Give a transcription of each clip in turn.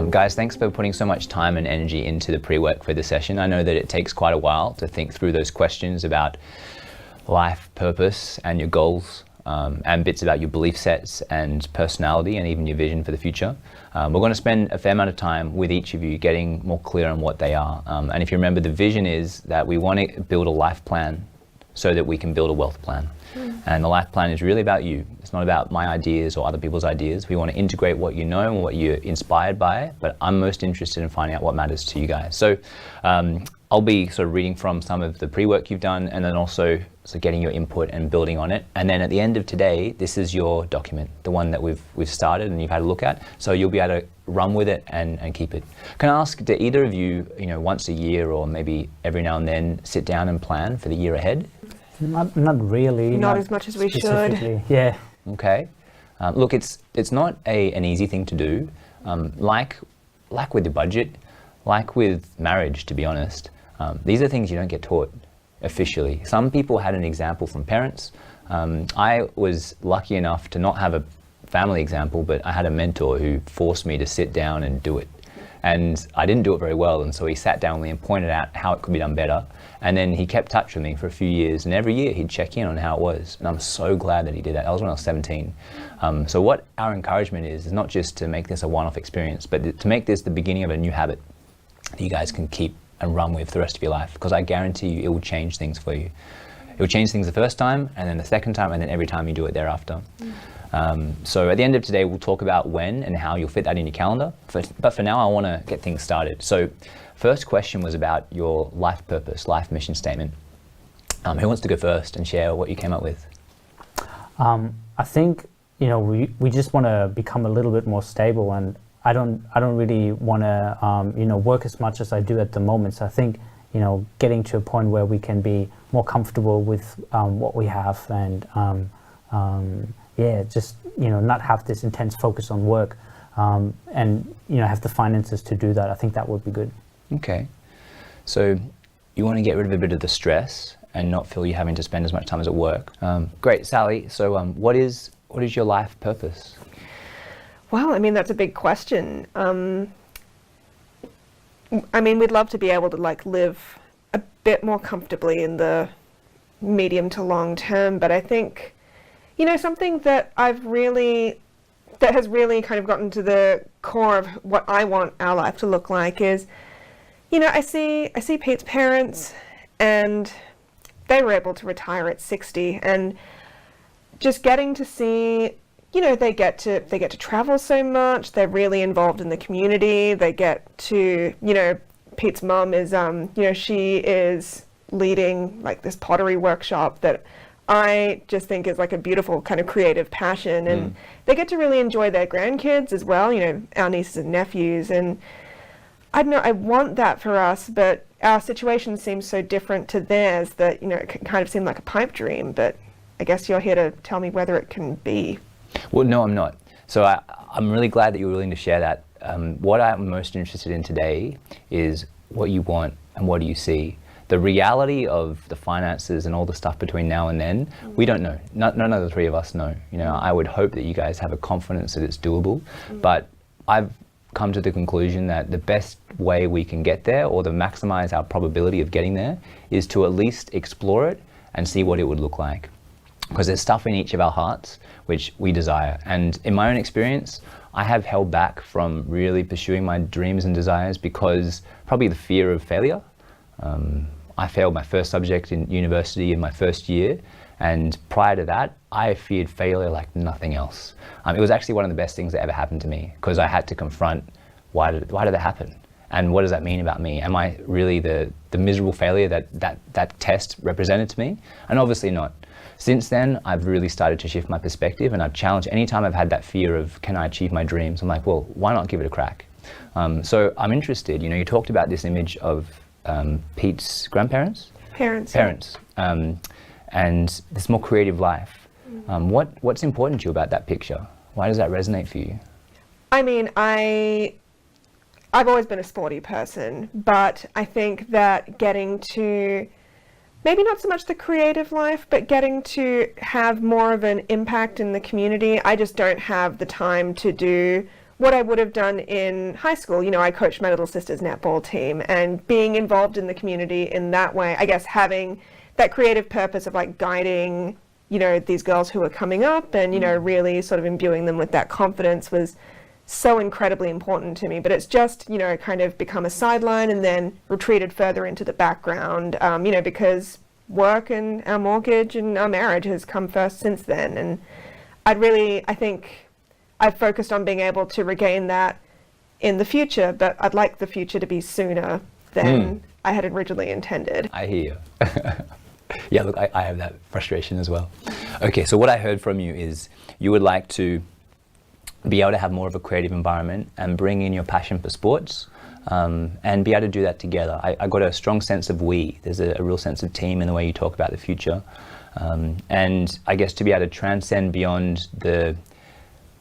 Guys, thanks for putting so much time and energy into the pre-work for the session. I know that it takes quite a while to think through those questions about life purpose and your goals, and bits about your belief sets and personality and even your vision for the future. We're going to spend a fair amount of time with each of you getting more clear on what they are. And if you remember, the vision is that we want to build a life plan so that we can build a wealth plan. And the life plan is really about you. It's not about my ideas or other people's ideas. We want to integrate what you know and what you're inspired by, but I'm most interested in finding out what matters to you guys. So I'll be sort of reading from some of the pre-work you've done, and then also getting your input and building on it. And then at the end of today, this is your document, the one that we've started and you've had a look at. So you'll be able to run with it and keep it. Can I ask, do either of you, once a year or maybe every now and then, sit down and plan for the year ahead? Not really. Not as much as we should. Yeah. Okay. Look, it's not an easy thing to do. Like with your budget, like with marriage, to be honest, these are things you don't get taught officially. Some people had an example from parents. I was lucky enough to not have a family example, but I had a mentor who forced me to sit down and do it. And I didn't do it very well, and so he sat down with me and pointed out how it could be done better. And then he kept touch with me for a few years, and every year he'd check in on how it was. And I'm so glad that he did that. That was when I was 17. So what our encouragement is not just to make this a one-off experience, but to make this the beginning of a new habit that you guys can keep and run with for the rest of your life, because I guarantee you it will change things for you. It will change things the first time, and then the second time, and then every time you do it thereafter. So at the end of today, we'll talk about when and how you'll fit that in your calendar. But for now, I want to get things started. So first question was about your life purpose, life mission statement. Who wants to go first and share what you came up with? I think, we just want to become a little bit more stable, and I don't really want to, work as much as I do at the moment. So I think, getting to a point where we can be more comfortable with what we have, and just not have this intense focus on work, and have the finances to do that. I think that would be good. Okay, so you want to get rid of a bit of the stress and not feel you're having to spend as much time as at work. Great, Sally. So what is your life purpose? Well, that's a big question. We'd love to be able to live a bit more comfortably in the medium to long term, but I think something that has really kind of gotten to the core of what I want our life to look like is, I see Pete's parents, and they were able to retire at 60, and just getting to see, they get to travel so much. They're really involved in the community. They get to, Pete's mom is, she is leading this pottery workshop that I just think is a beautiful kind of creative passion, and they get to really enjoy their grandkids as well, our nieces and nephews. And I don't know, I want that for us, but our situation seems so different to theirs that, it can kind of seem like a pipe dream, but I guess you're here to tell me whether it can be. Well, no, I'm not. So I'm really glad that you're willing to share that. What I'm most interested in today is what you want and what do you see. The reality of the finances and all the stuff between now and then, we don't know. None of the three of us know. I would hope that you guys have a confidence that it's doable, but I've come to the conclusion that the best way we can get there, or to maximize our probability of getting there, is to at least explore it and see what it would look like. Because there's stuff in each of our hearts which we desire. And in my own experience, I have held back from really pursuing my dreams and desires because probably the fear of failure. I failed my first subject in university in my first year, and prior to that, I feared failure like nothing else. It was actually one of the best things that ever happened to me, because I had to confront why did that happen? And what does that mean about me? Am I really the miserable failure that test represented to me? And obviously not. Since then, I've really started to shift my perspective, and I've challenged anytime I've had that fear of, can I achieve my dreams? I'm like, well, why not give it a crack? So I'm interested, you talked about this image of Pete's grandparents? Parents. And this more creative life. What's important to you about that picture? Why does that resonate for you? I've always been a sporty person, but I think that getting to, maybe not so much the creative life, but getting to have more of an impact in the community. I just don't have the time to do what I would have done in high school. You know, I coached my little sister's netball team, and being involved in the community in that way, I guess having that creative purpose of like guiding, you know, these girls who are coming up and, you know, really sort of imbuing them with that confidence was so incredibly important to me. But it's just, you know, kind of become a sideline and then retreated further into the background, you know, because work and our mortgage and our marriage has come first since then. And I think I've focused on being able to regain that in the future, but I'd like the future to be sooner than I had originally intended. I hear you. Yeah, look, I have that frustration as well. Okay, so what I heard from you is you would like to be able to have more of a creative environment and bring in your passion for sports, and be able to do that together. I got a strong sense of we. There's a real sense of team in the way you talk about the future. And I guess to be able to transcend beyond the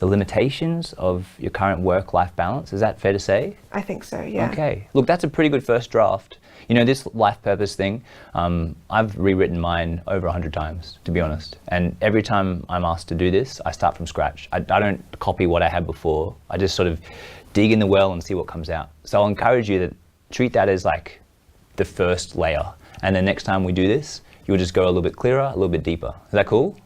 limitations of your current work-life balance. Is that fair to say? I think so, yeah. Okay. Look, that's a pretty good first draft. You know, this life purpose thing, I've rewritten mine over 100 times, to be honest. And every time I'm asked to do this, I start from scratch. I don't copy what I had before. I just sort of dig in the well and see what comes out. So I'll encourage you to treat that as like the first layer. And then next time we do this, you'll just go a little bit clearer, a little bit deeper. Is that cool?